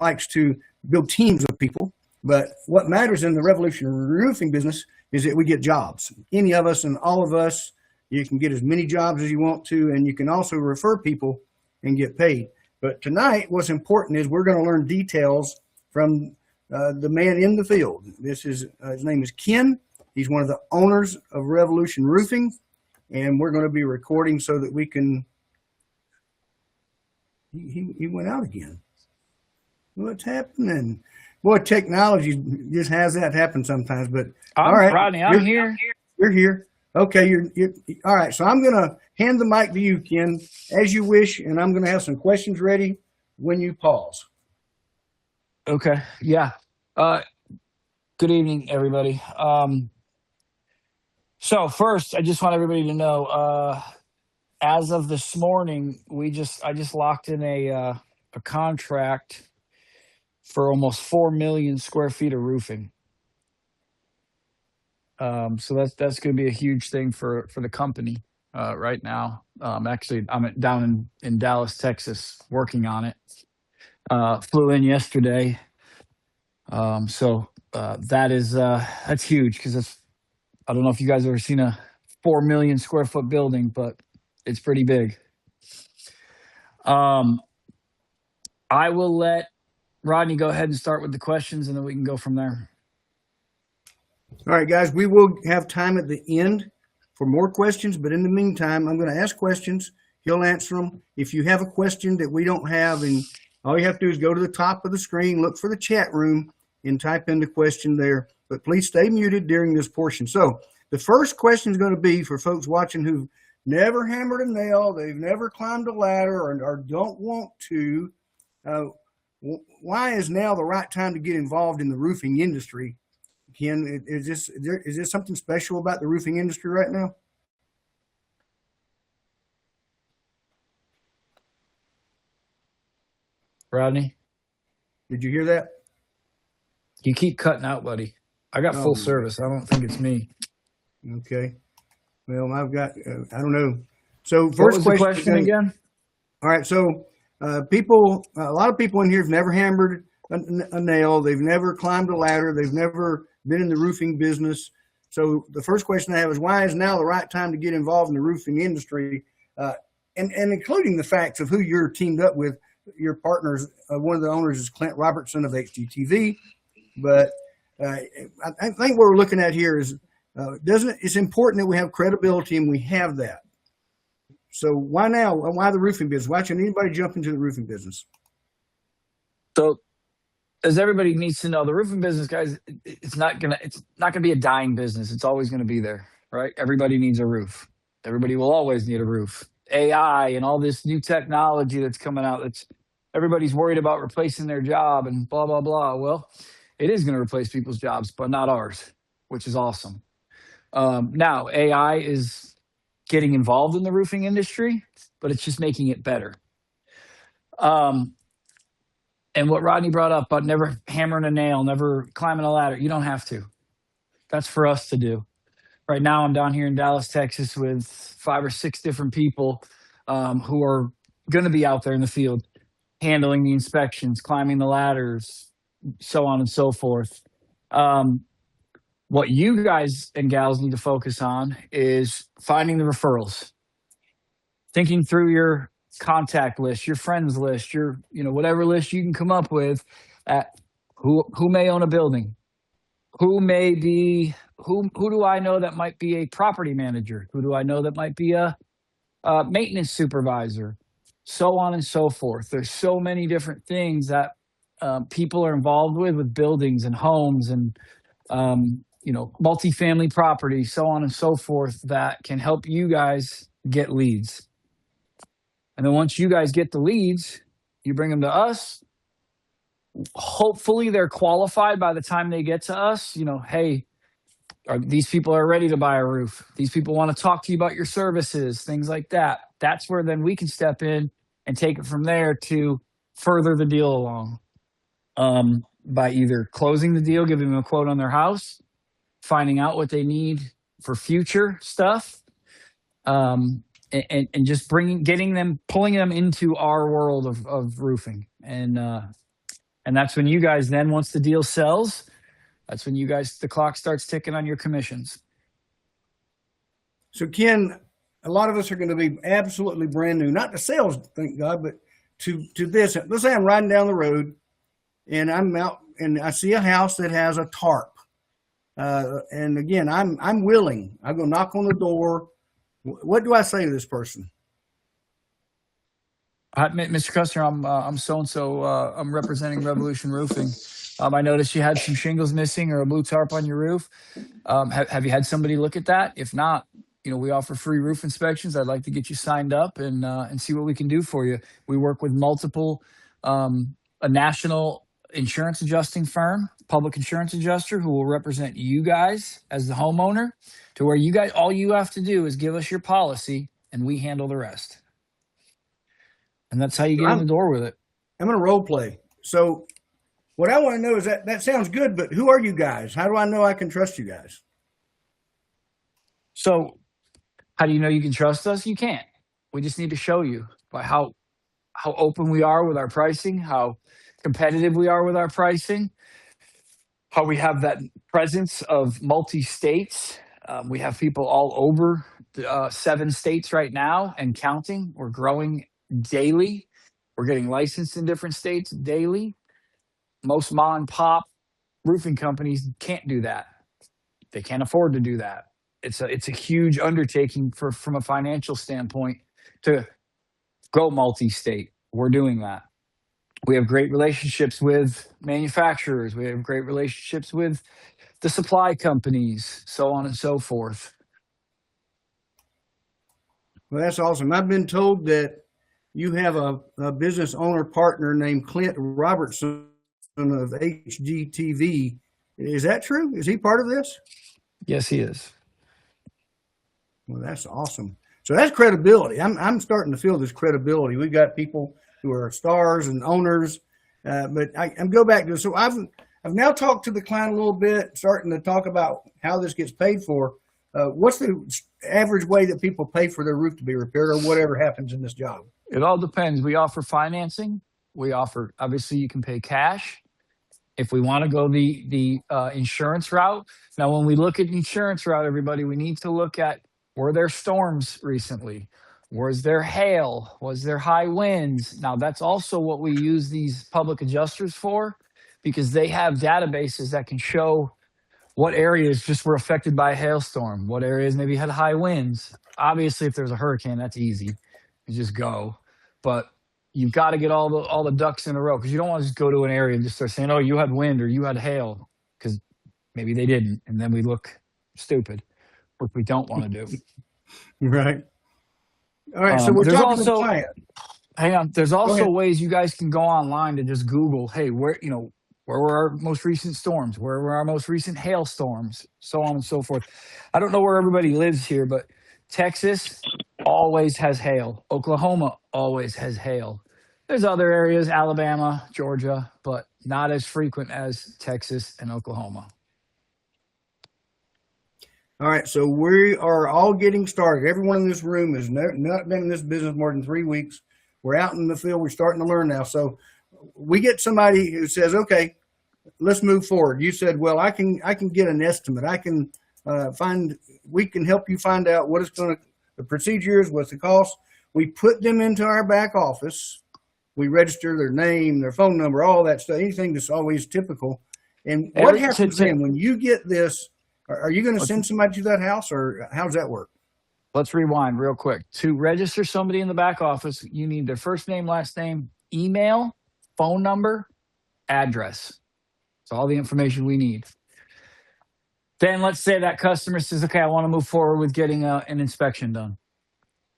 likes to build teams of people. But what matters in the revolutionary roofing business is that we get jobs. Any of us and all of us, you can get as many jobs as you want to, and you can also refer people and get paid. But tonight, what's important is we're going to learn details from the man in the field. This is his name is Ken. He's one of the owners of Revolution Roofing, and we're going to be recording so that we can. He went out again. What's happening? Boy, technology just has that happen sometimes. But all right, Rodney, I'm here. You're here. Okay, you're all right. So I'm going to hand the mic to you, Ken, as you wish, and I'm going to have some questions ready when you pause. Okay. Yeah. Good evening, everybody. So first, I just want everybody to know, as of this morning, I just locked in a contract for almost 4 million square feet of roofing. So that's going to be a huge thing for the company right now. Actually, I'm down in Dallas, Texas, working on it. Flew in yesterday. So that's huge because I don't know if you guys have ever seen a 4 million square foot building, but it's pretty big. I will let Rodney go ahead and start with the questions, and then we can go from there. All right, guys, we will have time at the end for more questions, but in the meantime, I'm going to ask questions. He'll answer them. If you have a question that we don't have, and all you have to do is go to the top of the screen, look for the chat room, and type in the question there. But please stay muted during this portion. So the first question is going to be for folks watching who've never hammered a nail, they've never climbed a ladder, or don't want to. Why is now the right time to get involved in the roofing industry? Ken, is this something special about the roofing industry right now? Rodney? Did you hear that? You keep cutting out, buddy. I got full service. I don't think it's me. Okay. Well, I've got, I don't know. So first, what was the question again? All right. So a lot of people in here have never hammered a nail. They've never climbed a ladder. They've never been in the roofing business. So the first question I have is, why is now the right time to get involved in the roofing industry? And including the facts of who you're teamed up with. Your partners, one of the owners is Clint Robertson of HGTV. But I think what we're looking at here is, it's important that we have credibility, and we have that. So why now? Why the roofing business? Why should anybody jump into the roofing business? So, as everybody needs to know, the roofing business, guys, it's not gonna be a dying business. It's always gonna be there, right? Everybody needs a roof. Everybody will always need a roof. AI and all this new technology that's coming out, everybody's worried about replacing their job and blah blah blah. Well, it is going to replace people's jobs, but not ours, which is awesome. Now, AI is getting involved in the roofing industry, but it's just making it better. And what Rodney brought up about never hammering a nail, never climbing a ladder, you don't have to. That's for us to do. Right now, I'm down here in Dallas, Texas with 5 or 6 different people who are going to be out there in the field, handling the inspections, climbing the ladders, so on and so forth. What you guys and gals need to focus on is finding the referrals, thinking through your contact list, your friends list, your whatever list you can come up with at who may own a building, who do I know that might be a property manager, who do I know that might be a maintenance supervisor, so on and so forth. There's so many different things that people are involved with buildings and homes and multifamily property, so on and so forth, that can help you guys get leads. And then once you guys get the leads, you bring them to us. Hopefully they're qualified by the time they get to us. Hey, these people are ready to buy a roof. These people want to talk to you about your services, things like that. That's where then we can step in and take it from there to further the deal along. By either closing the deal, giving them a quote on their house, finding out what they need for future stuff, and just pulling them into our world of roofing. And And that's when you guys then, once the deal sells, that's when you guys, the clock starts ticking on your commissions. So Ken, a lot of us are going to be absolutely brand new, not to sales, thank God, but to this. Let's say I'm riding down the road and I'm out and I see a house that has a tarp. And again, I'm willing. I go knock on the door. What do I say to this person? Hi, Mr. Custer, I'm so-and-so. I'm representing Revolution Roofing. I noticed you had some shingles missing or a blue tarp on your roof. Have you had somebody look at that? If not, we offer free roof inspections. I'd like to get you signed up and see what we can do for you. We work with multiple, a national insurance adjusting firm, public insurance adjuster, who will represent you guys as the homeowner, to where you guys, all you have to do is give us your policy and we handle the rest. And that's how you get in the door with it. I'm going to role play. So what I want to know is that sounds good, but who are you guys? How do I know I can trust you guys? So how do you know you can trust us? You can't. We just need to show you by how open we are with our pricing, how competitive we are with our pricing, how we have that presence of multi-states. We have people all over 7 states right now and counting. We're growing daily. We're getting licensed in different states daily. Most mom and pop roofing companies can't do that. They can't afford to do that. It's a huge undertaking from a financial standpoint to go multi-state. We're doing that. We have great relationships with manufacturers. We have great relationships with the supply companies, so on and so forth. Well, that's awesome. I've been told that you have a business owner partner named Clint Robertson of HGTV. Is that true? Is he part of this? Yes, he is. Well, that's awesome. So that's credibility. I'm starting to feel this credibility. We've got people who are stars and owners, but I'm go back to, so I've now talked to the client a little bit, starting to talk about how this gets paid for. What's the average way that people pay for their roof to be repaired or whatever happens in this job? It all depends. We offer financing. We offer, obviously, you can pay cash. If we want to go the insurance route. Now, when we look at the insurance route, everybody, we need to look at, were there storms recently? Was there hail? Was there high winds? Now, that's also what we use these public adjusters for, because they have databases that can show what areas just were affected by a hailstorm, what areas maybe had high winds. Obviously, if there's a hurricane, that's easy. You just go. But you've got to get all the ducks in a row, because you don't want to just go to an area and just start saying, oh, you had wind or you had hail, because maybe they didn't. And then we look stupid, which we don't want to do. Right. All right. So we're talking to the client. Hang on. There's also ways you guys can go online to just Google, hey, where were our most recent storms? Where were our most recent hailstorms? So on and so forth. I don't know where everybody lives here, but Texas always has hail. Oklahoma always has hail. There's other areas, Alabama, Georgia, but not as frequent as Texas and Oklahoma. All right, so we are all getting started. Everyone in this room has not been in this business more than 3 weeks. We're out in the field. We're starting to learn now. So we get somebody who says, okay, let's move forward. You said, well, I can get an estimate. I can we can help you find out what it's going to, the procedures, what's the cost. We put them into our back office. We register their name, their phone number, all that stuff, anything that's always typical. And what happens then when you get this? Are you going to send somebody to that house, or how does that work? Let's rewind real quick. To register somebody in the back office, you need their first name, last name, email, phone number, address. It's all the information we need. Then let's say that customer says, okay, I want to move forward with getting an inspection done.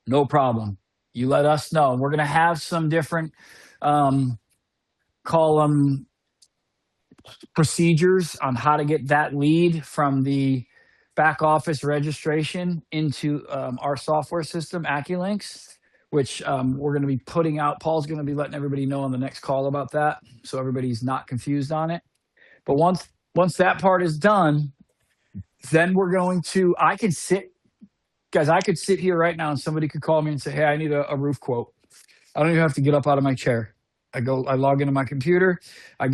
No problem. You let us know. We're going to have some different, call them procedures on how to get that lead from the back office registration into our software system, AccuLinks, which we're going to be putting out. Paul's going to be letting everybody know on the next call about that, so everybody's not confused on it. But once that part is done, then we're going to, I could sit here right now and somebody could call me and say, hey, I need a roof quote. I don't even have to get up out of my chair. I log into my computer. I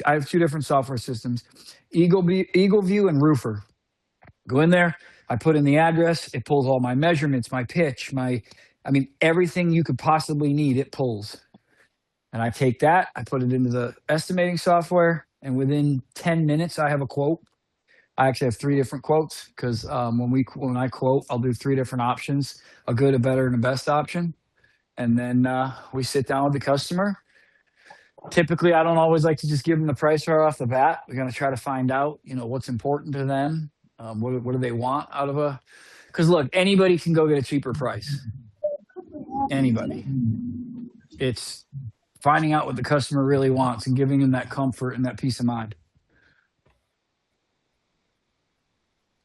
have two different software systems, Eagle View and Roofer. Go in there. I put in the address. It pulls all my measurements, my pitch, everything you could possibly need, it pulls. And I take that, I put it into the estimating software, and within 10 minutes, I have a quote. I actually have three different quotes because when I quote, I'll do three different options: a good, a better, and a best option. And then we sit down with the customer. Typically, I don't always like to just give them the price right off the bat. We're going to try to find out, what's important to them. What do they want out of a? Because look, anybody can go get a cheaper price. Anybody. It's finding out what the customer really wants and giving them that comfort and that peace of mind.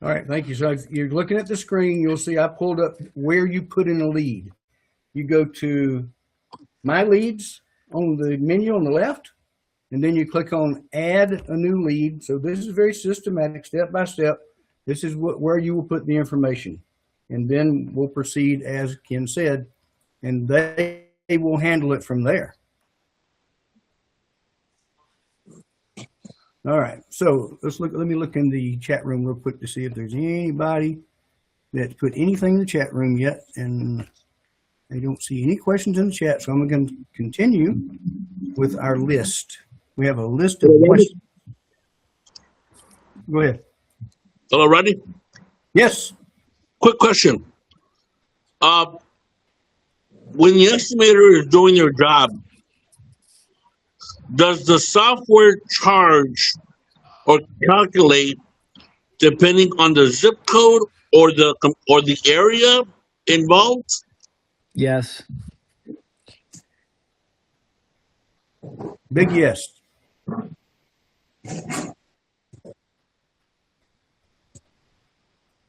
All right, thank you. So if you're looking at the screen, you'll see I pulled up where you put in a lead. You go to My Leads on the menu on the left, and then you click on Add a New Lead. So this is very systematic, step by step. This is where you will put the information. And then we'll proceed as Ken said, and they will handle it from there. All right, so let me look in the chat room real quick to see if there's anybody that's put anything in the chat room yet, and I don't see any questions in the chat, so I'm going to continue with our list. We have a list of questions. Go ahead. Hello, Rodney. Yes. Quick question. When the estimator is doing their job, does the software charge or calculate depending on the zip code or the area involved? Yes. Big yes.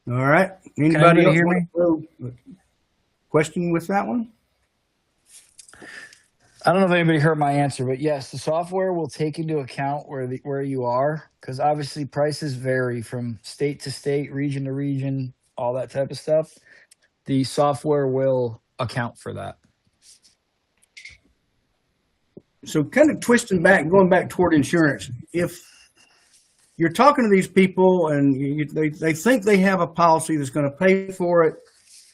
All right. Anybody else hear want me? to throw a question with that one? I don't know if anybody heard my answer, but yes, the software will take into account where you are, because obviously prices vary from state to state, region to region, all that type of stuff. The software will account for that. So kind of twisting back, going back toward insurance, if you're talking to these people and they think they have a policy that's going to pay for it,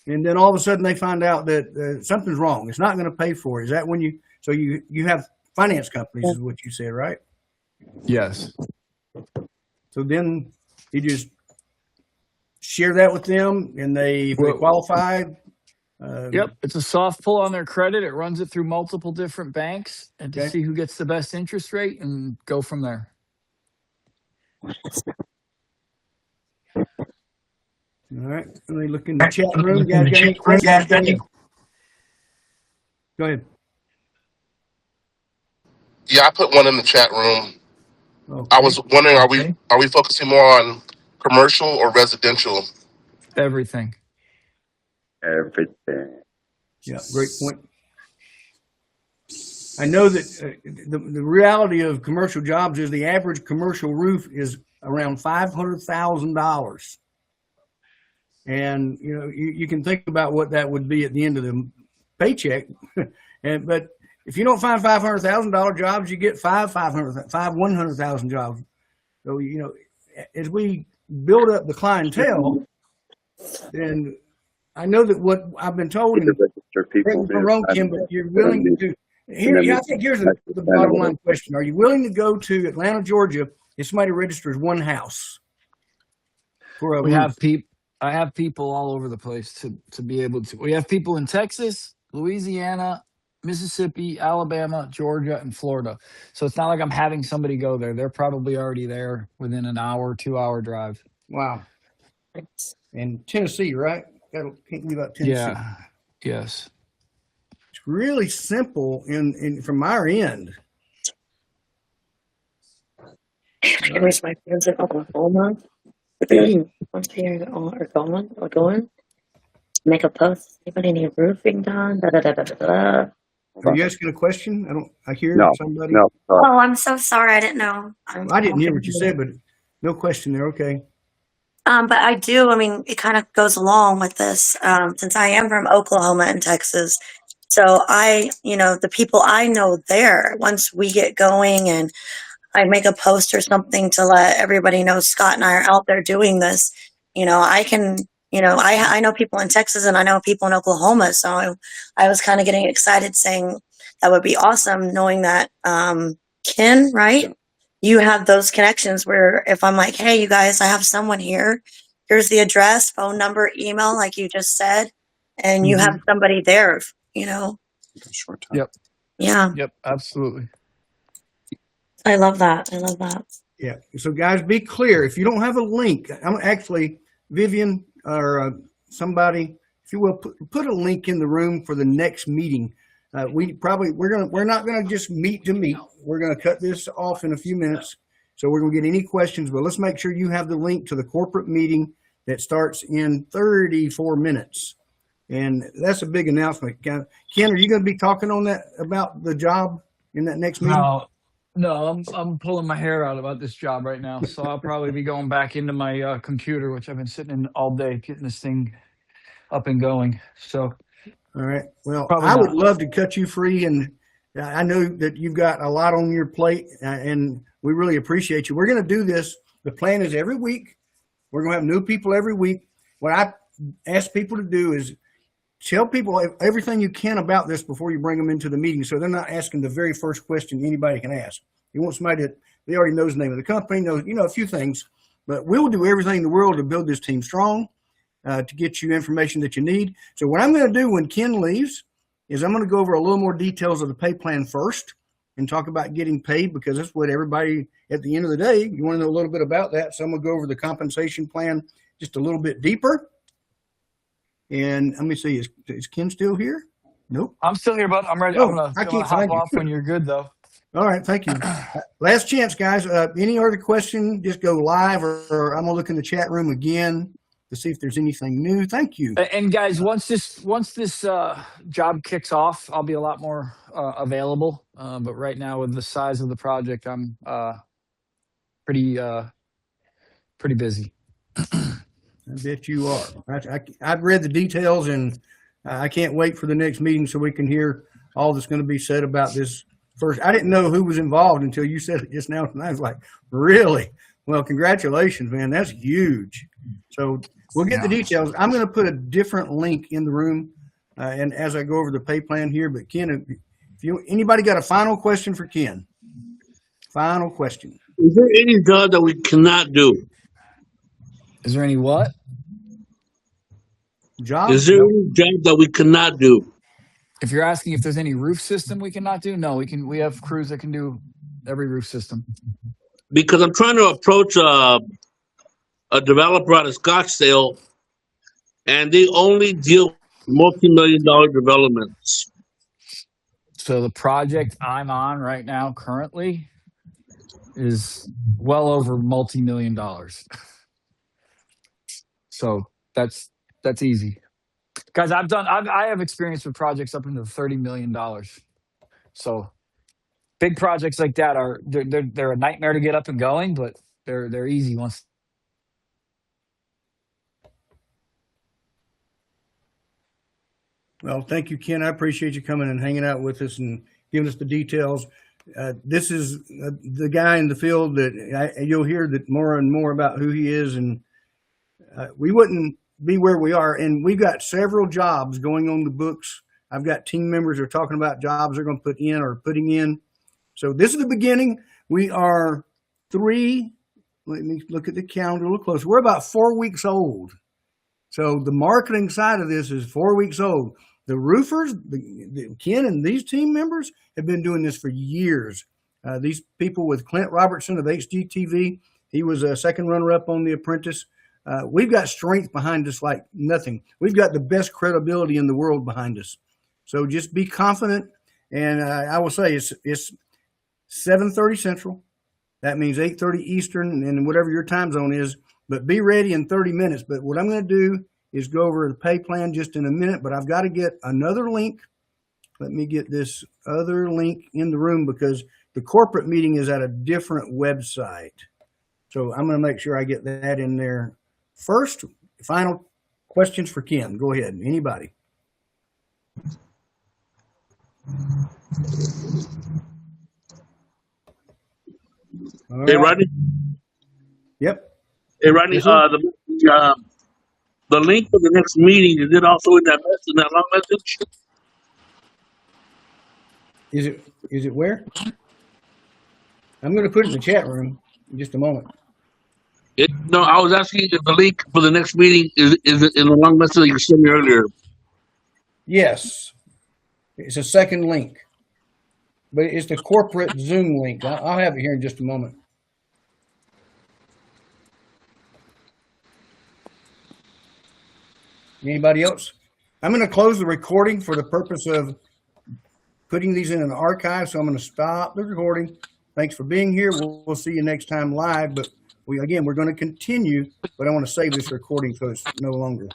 and then all of a sudden they find out that something's wrong, it's not going to pay for it. Is that when you have finance companies is what you said, right? Yes. So then you just share that with them, and if they qualify. Yep, it's a soft pull on their credit. It runs it through multiple different banks and to see who gets the best interest rate and go from there. All right, let me look in the chat room. Guys, got any questions? Go ahead. Yeah, I put one in the chat room. Okay. I was wondering, are we focusing more on commercial or residential? Everything. Everything. Yeah, great point. I know that the reality of commercial jobs is the average commercial roof is around $500,000. And, you can think about what that would be at the end of the paycheck. But if you don't find $500,000 jobs, you get five 100,000 jobs. So, as we build up the clientele, then I know that what I've been told, and correct me wrong, Kim, but you're willing to. I think here's the bottom line question: are you willing to go to Atlanta, Georgia, if somebody registers one house for a roof? I have people all over the place to be able to. We have people in Texas, Louisiana, Mississippi, Alabama, Georgia, and Florida. So it's not like I'm having somebody go there. They're probably already there within an hour, 2-hour drive. Wow. And Tennessee, right? Can't leave out Tennessee. Yeah. Yes. It's really simple from our end. It was my friends in Oklahoma. Once they are going, make a post. Anybody need roofing done? Da, da, da, da, da, da. Are you asking a question? I hear somebody. No. Oh, I'm so sorry. I didn't know. I didn't hear what you said, but no question there. Okay. But I do. I mean, it kind of goes along with this. Since I am from Oklahoma and Texas, So the people I know there, once we get going and I make a post or something to let everybody know Scott and I are out there doing this, I can, I know people in Texas and I know people in Oklahoma. So I was kind of getting excited saying that would be awesome knowing that, Ken, right? You have those connections where if I'm like, hey, you guys, I have someone here. Here's the address, phone number, email, like you just said, and you have somebody there, Short time. Yep. Yeah, Yep. Absolutely. I love that. I love that. Yeah. So guys, be clear. If you don't have a link, I'm actually Vivian or somebody, if you will, put a link in the room for the next meeting. We're not gonna just meet to meet. We're gonna cut this off in a few minutes. So we're gonna get any questions, but let's make sure you have the link to the corporate meeting that starts in 34 minutes. And that's a big announcement. Ken, are you gonna be talking on that about the job in that next meeting? No, I'm pulling my hair out about this job right now. So I'll probably be going back into my computer, which I've been sitting in all day getting this thing up and going. So, all right. Well, probably I would not. love to cut you free, and I know that you've got a lot on your plate, and we really appreciate you. We're going to do this. The plan is every week. We're going to have new people every week. What I ask people to do is tell people everything you can about this before you bring them into the meeting, so they're not asking the very first question anybody can ask. You want somebody that they already knows the name of the company, knows a few things, but we'll do everything in the world to build this team strong, to get you information that you need. So what I'm going to do when Ken leaves is I'm going to go over a little more details of the pay plan first and talk about getting paid, because that's what everybody at the end of the day, you want to know a little bit about that. So I'm going to go over the compensation plan just a little bit deeper. And let me see, is Ken still here? Nope. I'm still here, bud. I'm ready. Oh, I'm gonna I can't hop find you. off when you're good, though. All right, thank you. Last chance, guys. Any other question, just go live, or I'm going to look in the chat room again to see if there's anything new. Thank you. And guys, once this job kicks off, I'll be a lot more available. But right now, with the size of the project, I'm pretty busy. I bet you are. I've read the details, and I can't wait for the next meeting so we can hear all that's going to be said about this first. I didn't know who was involved until you said it just now. And I was like, really? Well, congratulations, man. That's huge. So we'll get the details. I'm going to put a different link in the room, and as I go over the pay plan here. But Ken, if anybody got a final question for Ken? Final question. Is there any job that we cannot do? Is there any what? Job? Is there any job that we cannot do? If you're asking if there's any roof system we cannot do, no, we can. We have crews that can do every roof system. Because I'm trying to approach a developer out of Scottsdale, and they only deal with multi-million-dollar developments. So the project I'm on right now currently is well over multi-million-dollars. So that's easy. Guys, I have experience with projects up into $30 million. So big projects like that they're a nightmare to get up and going, but they're easy once. Well, thank you, Ken. I appreciate you coming and hanging out with us and giving us the details. This is the guy in the field that you'll hear that more and more about who he is, and we wouldn't be where we are. And we've got several jobs going on the books. I've got team members that are talking about jobs they're going to put in or putting in. So this is the beginning. We are let me look at the calendar a little closer. We're about 4 weeks old. So the marketing side of this is 4 weeks old. The roofers, Ken and these team members have been doing this for years. These people with Clint Robertson of HGTV, he was a second runner-up on The Apprentice. We've got strength behind us like nothing. We've got the best credibility in the world behind us. So just be confident. And I will say it's 7:30 Central. That means 8:30 Eastern and whatever your time zone is. But be ready in 30 minutes. But what I'm going to do is go over the pay plan just in a minute. But I've got to get another link. Let me get this other link in the room because the corporate meeting is at a different website. So I'm going to make sure I get that in there first. Final questions for Ken. Go ahead. Anybody? All Hey, right. Rodney. Yep. Hey, Rodney. Yes, sir. The link for the next meeting, is it also in that message, in that long message? Is it where? I'm going to put it in the chat room in just a moment. No, I was asking if the link for the next meeting is it in the long message that you sent me earlier. Yes. It's a second link, but it's the corporate Zoom link. I'll have it here in just a moment. Anybody else? I'm going to close the recording for the purpose of putting these in an archive. So I'm going to stop the recording. Thanks for being here. We'll see you next time live, but we're going to continue, but I want to save this recording so it's no longer.